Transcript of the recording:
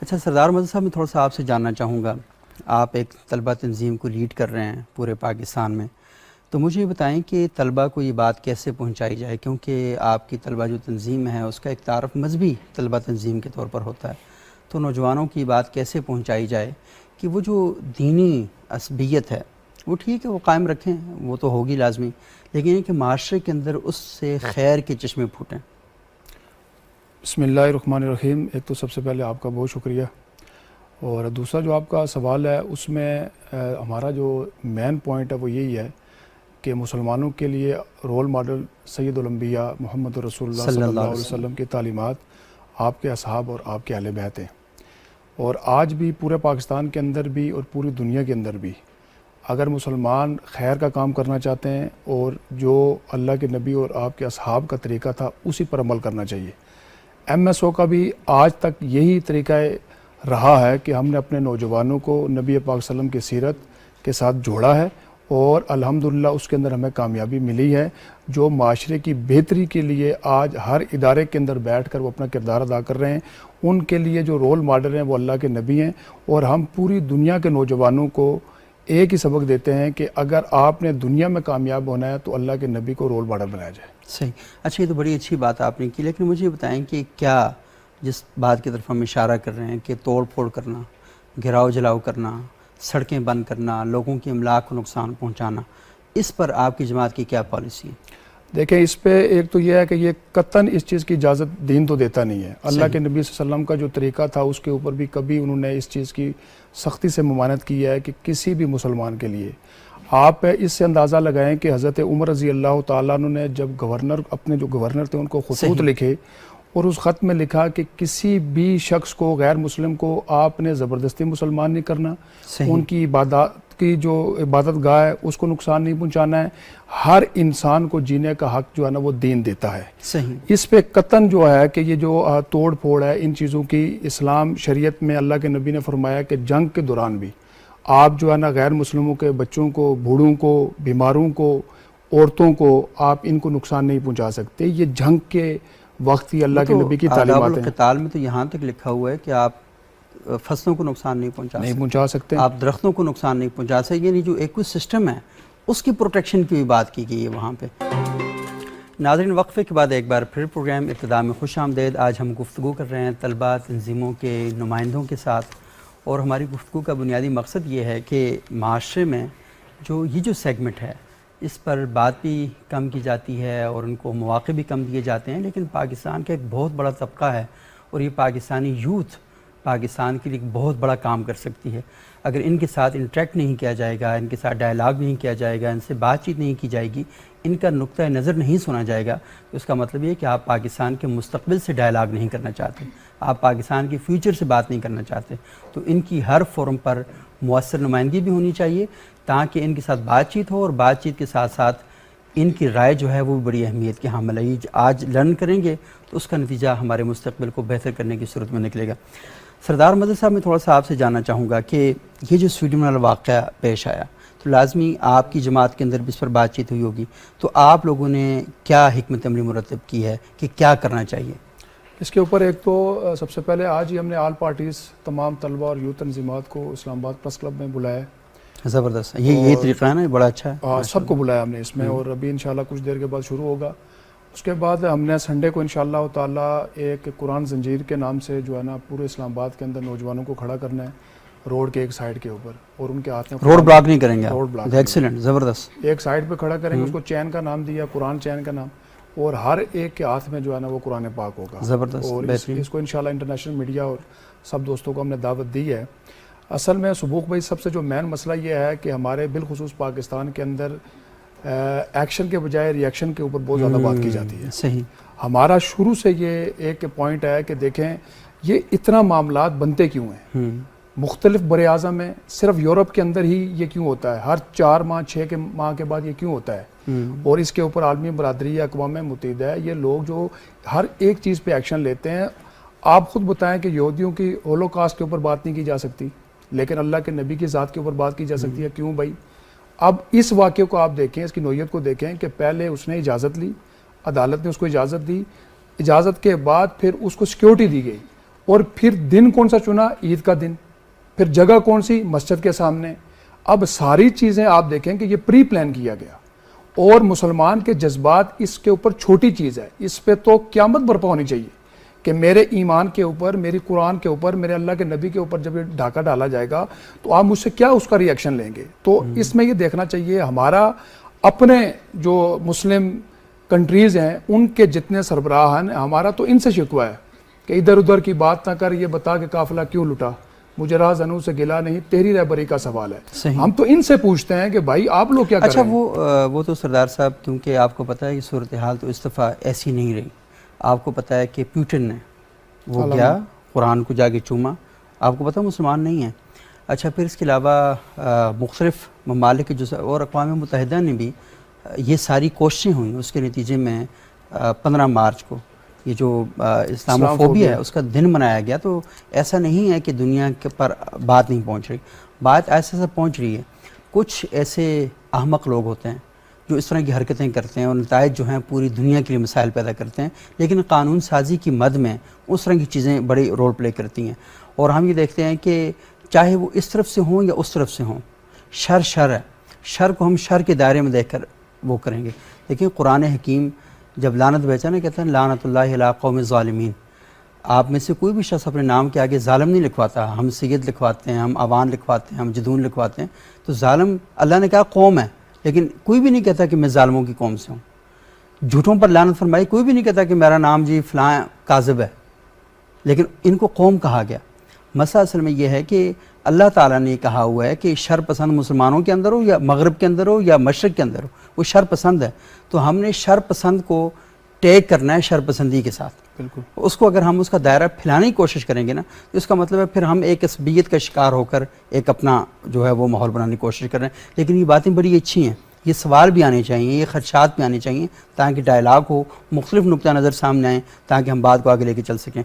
اچھا سردار مدد صاحب، میں تھوڑا سا آپ سے جاننا چاہوں گا، آپ ایک طلبہ تنظیم کو لیڈ کر رہے ہیں پورے پاکستان میں، تو مجھے یہ بتائیں کہ طلبہ کو یہ بات کیسے پہنچائی جائے، کیونکہ آپ کی طلبہ جو تنظیم ہے اس کا ایک تعارف مذہبی طلبہ تنظیم کے طور پر ہوتا ہے، تو نوجوانوں کی بات کیسے پہنچائی جائے کہ وہ جو دینی عصبیت ہے وہ ٹھیک ہے وہ قائم رکھیں، وہ تو ہوگی لازمی، لیکن یہ کہ معاشرے کے اندر اس سے خیر کے چشمے پھوٹیں۔ بسم اللہ الرحمن الرحیم۔ ایک تو سب سے پہلے آپ کا بہت شکریہ، اور دوسرا جو آپ کا سوال ہے اس میں ہمارا جو مین پوائنٹ ہے وہ یہی ہے کہ مسلمانوں کے لیے رول ماڈل سید الانبیاء محمد رسول اللہ صلی اللہ علیہ وسلم کی تعلیمات، آپ کے اصحاب اور آپ کے اہل بیت ہیں، اور آج بھی پورے پاکستان کے اندر بھی اور پوری دنیا کے اندر بھی اگر مسلمان خیر کا کام کرنا چاہتے ہیں اور جو اللہ کے نبی اور آپ کے اصحاب کا طریقہ تھا اسی پر عمل کرنا چاہیے۔ ایم ایس او کا بھی آج تک یہی طریقہ رہا ہے کہ ہم نے اپنے نوجوانوں کو نبی پاک صلی اللہ علیہ وسلم کی سیرت کے ساتھ جوڑا ہے، اور الحمدللہ اس کے اندر ہمیں کامیابی ملی ہے، جو معاشرے کی بہتری کے لیے آج ہر ادارے کے اندر بیٹھ کر وہ اپنا کردار ادا کر رہے ہیں۔ ان کے لیے جو رول ماڈل ہیں وہ اللہ کے نبی ہیں، اور ہم پوری دنیا کے نوجوانوں کو ایک ہی سبق دیتے ہیں کہ اگر آپ نے دنیا میں کامیاب ہونا ہے تو اللہ کے نبی کو رول ماڈل بنایا جائے۔ صحیح، اچھا یہ تو بڑی اچھی بات آپ نے کی، لیکن مجھے یہ بتائیں کہ کیا جس بات کی طرف ہم اشارہ کر رہے ہیں کہ توڑ پھوڑ کرنا، گھراؤ جلاؤ کرنا، سڑکیں بند کرنا، لوگوں کی املاک کو نقصان پہنچانا، اس پر آپ کی جماعت کی کیا پالیسی ہے؟ دیکھیں اس پہ ایک تو یہ ہے کہ یہ قطعاً اس چیز کی اجازت دین تو دیتا نہیں ہے۔ اللہ کے نبی صلی اللہ علیہ وسلم کا جو طریقہ تھا اس کے اوپر بھی کبھی انہوں نے اس چیز کی سختی سے ممانعت کی ہے کہ کسی بھی مسلمان کے لیے آپ اس سے اندازہ لگائیں کہ حضرت عمر رضی اللہ تعالیٰ عنہ نے جب گورنر اپنے جو گورنر تھے ان کو خطوط لکھے، اور اس خط میں لکھا کہ کسی بھی شخص کو غیر مسلم کو آپ نے زبردستی مسلمان نہیں کرنا، ان کی عبادات کی جو عبادت گاہ ہے اس کو نقصان نہیں پہنچانا ہے، ہر انسان کو جینے کا حق جو ہے نا وہ دین دیتا ہے۔ صحیح، اس پہ قطعاً جو ہے کہ یہ جو توڑ پھوڑ ہے ان چیزوں کی، اسلام شریعت میں اللہ کے نبی نے فرمایا کہ جنگ کے دوران بھی آپ جو ہے نا غیر مسلموں کے بچوں کو، بوڑھوں کو، بیماروں کو، عورتوں کو آپ ان کو نقصان نہیں پہنچا سکتے۔ یہ جنگ کے وقت ہی اللہ کے نبی کی تعلیمات ہیں۔ آداب القتال میں تو یہاں تک لکھا ہوا ہے کہ آپ فصلوں کو نقصان نہیں پہنچا سکتے، آپ درختوں کو نقصان نہیں پہنچا سکتے، یعنی جو ایکو سسٹم ہے اس کی پروٹیکشن کی بھی بات کی گئی ہے وہاں پہ۔ ناظرین، وقفے کے بعد ایک بار پھر پروگرام ابتدا میں خوش آمدید۔ آج ہم گفتگو کر رہے ہیں طلبہ تنظیموں کے نمائندوں کے ساتھ، اور ہماری گفتگو کا بنیادی مقصد یہ ہے کہ معاشرے میں یہ جو سیگمنٹ ہے اس پر بات بھی کم کی جاتی ہے اور ان کو مواقع بھی کم دیے جاتے ہیں، لیکن پاکستان کا ایک بہت بڑا طبقہ ہے اور یہ پاکستانی یوتھ پاکستان کے لیے ایک بہت بڑا کام کر سکتی ہے۔ اگر ان کے ساتھ انٹریکٹ نہیں کیا جائے گا، ان کے ساتھ ڈائلاگ نہیں کیا جائے گا، ان سے بات چیت نہیں کی جائے گی، ان کا نقطہ نظر نہیں سنا جائے گا، تو اس کا مطلب یہ ہے کہ آپ پاکستان کے مستقبل سے ڈائلاگ نہیں کرنا چاہتے، آپ پاکستان کے فیوچر سے بات نہیں کرنا چاہتے۔ تو ان کی ہر فورم پر مؤثر نمائندگی بھی ہونی چاہیے تاکہ ان کے ساتھ بات چیت ہو، اور بات چیت کے ساتھ ساتھ ان کی رائے جو ہے وہ بڑی اہمیت کی حامل ہے۔ آج لرن کریں گے تو اس کا نتیجہ ہمارے مستقبل کو بہتر کرنے کی صورت میں نکلے گا۔ سردار مدد صاحب، میں تھوڑا سا آپ سے جاننا چاہوں گا کہ یہ جو سویڈن والا واقعہ پیش آیا تو لازمی آپ کی جماعت کے اندر بھی اس پر بات چیت ہوئی ہوگی، تو آپ لوگوں نے کیا حکمت عملی مرتب کی ہے کہ کیا کرنا چاہیے؟ اس کے اوپر ایک تو سب سے پہلے آج ہی ہم نے آل پارٹیز تمام طلبہ اور یوتھ تنظیمات کو اسلام آباد پریس کلب میں بلایا ہے۔ زبردست، یہ طریقہ ہے نا، بڑا اچھا ہے۔ سب کو بلایا ہم نے اس میں، اور ابھی انشاءاللہ کچھ دیر کے بعد شروع ہوگا۔ اس کے بعد ہم نے سنڈے کو انشاءاللہ تعالیٰ ایک قرآن زنجیر کے نام سے جو ہے نا پورے اسلام آباد کے اندر نوجوانوں کو کھڑا کرنا ہے روڈ کے ایک سائیڈ کے اوپر، اور ان کے ہاتھ میں روڈ بلاک نہیں کریں گے، روڈ بلاک ایکسیلنٹ، زبردست، ایک سائیڈ پہ کھڑا کریں گے، اس کو چین کا نام دیا، قرآن چین کا نام، اور ہر ایک کے ہاتھ میں جو ہے نا وہ قرآن پاک ہوگا۔ زبردست، اور اس کو انشاءاللہ انٹرنیشنل میڈیا اور سب دوستوں کو ہم نے دعوت دی ہے۔ اصل میں سبوق بھائی سب سے جو مین مسئلہ یہ ہے کہ ہمارے بالخصوص پاکستان کے اندر ایکشن کے بجائے ری ایکشن کے اوپر بہت زیادہ بات کی جاتی ہے۔ صحیح، ہمارا شروع سے یہ ایک پوائنٹ ہے کہ دیکھیں یہ اتنا معاملات بنتے کیوں ہیں، مختلف بر اعظم میں صرف یورپ کے اندر ہی یہ کیوں ہوتا ہے، ہر 4 ماہ 6 ماہ کے بعد یہ کیوں ہوتا ہے، اور اس کے اوپر عالمی برادری اقوام متحدہ ہے، یہ لوگ جو ہر ایک چیز پہ ایکشن لیتے ہیں۔ آپ خود بتائیں کہ یہودیوں کی ہولوکاسٹ کے اوپر بات نہیں کی جا سکتی، لیکن اللہ کے نبی کی ذات کے اوپر بات کی جا سکتی ہے، کیوں بھائی؟ اب اس واقعے کو آپ دیکھیں، اس کی نوعیت کو دیکھیں کہ پہلے اس نے اجازت لی، عدالت نے اس کو اجازت دی، اجازت کے بعد پھر اس کو سیکیورٹی دی گئی، اور پھر دن کون سا چنا؟ عید کا دن. پھر جگہ کون سی؟ مسجد کے سامنے. اب ساری چیزیں آپ دیکھیں کہ یہ پری پلان کیا گیا، اور مسلمان کے جذبات اس کے اوپر چھوٹی چیز ہے. اس پہ تو قیامت برپا ہونی چاہیے کہ میرے ایمان کے اوپر، میری قرآن کے اوپر، میرے اللہ کے نبی کے اوپر جب یہ ڈھاکہ ڈالا جائے گا تو آپ مجھ سے کیا اس کا ری ایکشن لیں گے. تو اس میں یہ دیکھنا چاہیے ہمارا اپنے جو مسلم کنٹریز ہیں ان کے جتنے سربراہ ہیں، ہمارا تو ان سے شکوہ ہے کہ ادھر ادھر کی بات نہ کر، یہ بتا کہ قافلہ کیوں لٹا، مجھے راز انو سے گلا نہیں، تیری رہبری کا سوال ہے. صحیح. ہم تو ان سے پوچھتے ہیں کہ بھائی آپ لوگ کیا کر رہے ہیں. اچھا وہ تو سردار صاحب، کیونکہ آپ کو پتہ ہے کہ صورتحال تو اس دفعہ ایسی نہیں رہی. آپ کو پتہ ہے کہ پیوٹن نے وہ گیا قرآن کو جا کے چوما، آپ کو پتہ مسلمان نہیں ہیں. اچھا پھر اس کے علاوہ مختلف ممالک جو اور اقوام متحدہ نے بھی یہ ساری کوششیں ہوئیں، اس کے نتیجے میں 15 مارچ کو یہ جو اسلاموفوبیا ہے اس کا دن منایا گیا. تو ایسا نہیں ہے کہ دنیا کے پر بات نہیں پہنچ رہی، بات ایسا پہنچ رہی ہے. کچھ ایسے احمق لوگ ہوتے ہیں جو اس طرح کی حرکتیں کرتے ہیں اور نتائج جو ہیں پوری دنیا کے لیے مسائل پیدا کرتے ہیں، لیکن قانون سازی کی مد میں اس طرح کی چیزیں بڑی رول پلے کرتی ہیں. اور ہم یہ دیکھتے ہیں کہ چاہے وہ اس طرف سے ہوں یا اس طرف سے ہوں، شر ہے. شر کو ہم شر کے دائرے میں دیکھ کر وہ کریں گے. لیکن قرآن حکیم جب لعنت بیچا نا، کہتے ہیں لعنت اللہ علی قوم الظالمین. آپ میں سے کوئی بھی شخص اپنے نام کے آگے ظالم نہیں لکھواتا. ہم سید لکھواتے ہیں، ہم اوان لکھواتے ہیں، ہم جدون لکھواتے ہیں. تو ظالم اللہ نے کہا قوم ہے، لیکن کوئی بھی نہیں کہتا کہ میں ظالموں کی قوم سے ہوں. جھوٹوں پر لعنت فرمائی، کوئی بھی نہیں کہتا کہ میرا نام جی فلاں کاذب ہے، لیکن ان کو قوم کہا گیا. مسئلہ اصل میں یہ ہے کہ اللہ تعالیٰ نے کہا ہوا ہے کہ شر پسند مسلمانوں کے اندر ہو یا مغرب کے اندر ہو یا مشرق کے اندر ہو، وہ شر پسند ہے. تو ہم نے شر پسند کو ٹیک کرنا ہے شر پسندی کے ساتھ. بالکل. اس کو اگر ہم اس کا دائرہ پھیلانے کی کوشش کریں گے نا، تو اس کا مطلب ہے پھر ہم ایک عصبیت کا شکار ہو کر ایک اپنا جو ہے وہ ماحول بنانے کی کوشش کر رہے ہیں. لیکن یہ باتیں بڑی اچھی ہیں، یہ سوال بھی آنے چاہیے، یہ خدشات بھی آنے چاہیے، تاکہ ڈائلاگ ہو، مختلف نقطہ نظر سامنے آئیں، تاکہ ہم بات کو آگے لے کے چل سکیں.